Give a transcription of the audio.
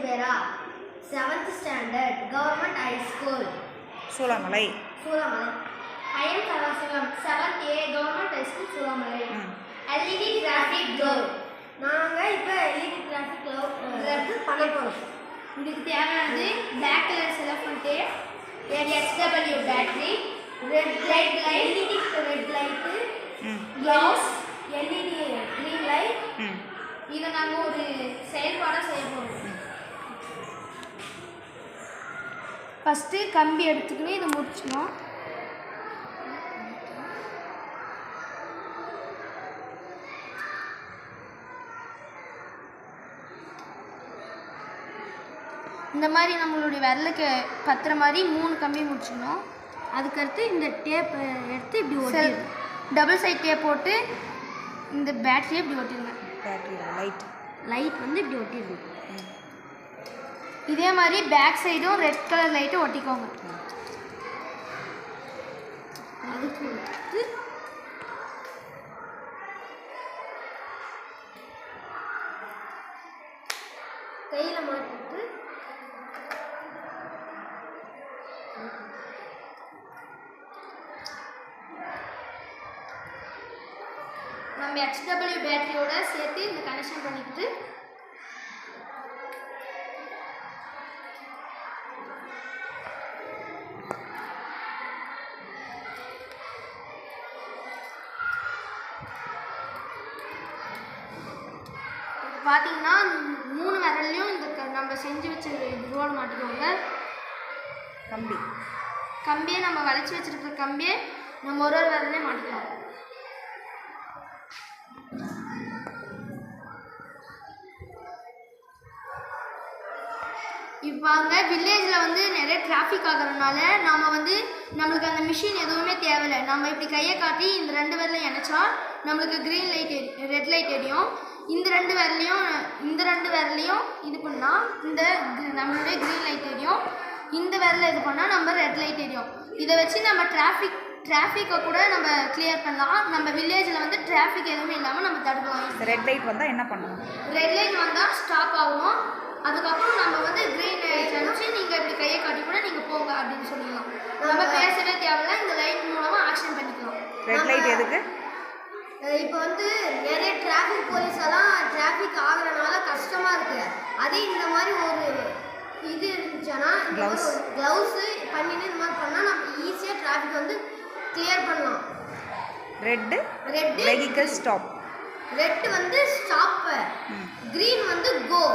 Silvera, 7th standard, Government High School, Sulamalai. I am Sarasivam, 7th A, Government High School, Sulamalai. LED traffic globe. நாங்கள் இப்போ LED traffic globe பண்ண போகிறோம். இதுக்கு தேவையானது black color cellophane tape, HW battery, red light, LED red light, gloves, LED green light. இதை நாங்கள் ஒரு செயல்பாடாக செய்ய போகிறோம். ஃபஸ்ட்டு கம்பி எடுத்துக்கின்னு இதை முடிச்சிடும். இந்த மாதிரி நம்மளுடைய விரலுக்கு பத்துற மாதிரி 3 கம்பி முடிச்சிடணும். அதுக்கடுத்து இந்த டேப் எடுத்து இப்படி ஒட்டி டபுள் சைட் டேப் போட்டு இந்த பேட்டரியை இப்படி ஒட்டிடுங்க. லைட் வந்து இப்படி ஒட்டிடுங்க. இதே மாதிரி பேக் சைடும் ரெட் கலர் லைட்டை ஒட்டிக்கோங்க. அதுக்கு கையில் மாட்டிட்டு நம்ம HW பேட்டரியோட சேர்த்து இந்த கனெக்ஷன் பண்ணிக்கிட்டு பார்த்தீங்கன்னா 3 விரல்லையும் இந்த நம்ம செஞ்சு வச்ச ரோல் மாட்டிக்கோங்க. கம்பியை நம்ம வளைச்சி வச்சிருக்கிற கம்பியை நம்ம ஒரு விரல்லையும் மாட்டிக்கலாம். இப்போ அங்கே வில்லேஜில் வந்து நிறைய டிராஃபிக் ஆகிறதுனால நம்மளுக்கு அந்த மிஷின் எதுவுமே தேவையில்லை. நம்ம இப்படி கையை காட்டி இந்த 2 விரலையும் இணைச்சா நம்மளுக்கு க்ரீன் லைட் ரெட் லைட் எரியும். இந்த 2 விரலையும் இது பண்ணால் நம்மளுடைய க்ரீன் லைட் எரியும். இந்த விரலை இது பண்ணால் நம்ம ரெட் லைட் எரியும். இதை வச்சு நம்ம டிராஃபிக்கை கூட நம்ம கிளியர் பண்ணலாம். நம்ம வில்லேஜில் வந்து டிராஃபிக் எதுவுமே இல்லாமல் நம்ம தடுக்கலாம். ரெட் லைட் வந்தால் என்ன பண்ணணும்? ரெட் லைட் வந்தால் ஸ்டாப் ஆகும். அதுக்கப்புறம் நம்ம வந்து க்ரீன் லைட் அடிச்சு நீங்கள் இப்படி கையை காட்டி கூட நீங்கள் போங்க அப்படின்னு சொல்லலாம். நம்ம பேசவே தேவையில்ல, இந்த லைட் மூலமாக ஆக்ஷன் பண்ணிக்கலாம். ரெட் லைட் எதுக்கு? இப்போ வந்து நிறைய டிராஃபிக் போலீஸ் எல்லாம் டிராஃபிக் ஆகிறனால கஷ்டமாக இருக்குது. அதே இந்த மாதிரி ஒரு இது இருந்துச்சுன்னா க்ளவுஸு பண்ணிட்டு இந்த மாதிரி பண்ணால் நம்ம ஈஸியாக டிராஃபிக் வந்து கிளியர் பண்ணலாம். Red vehicle stop. ரெட் வந்து ஸ்டாப், க்ரீன் வந்து கோ.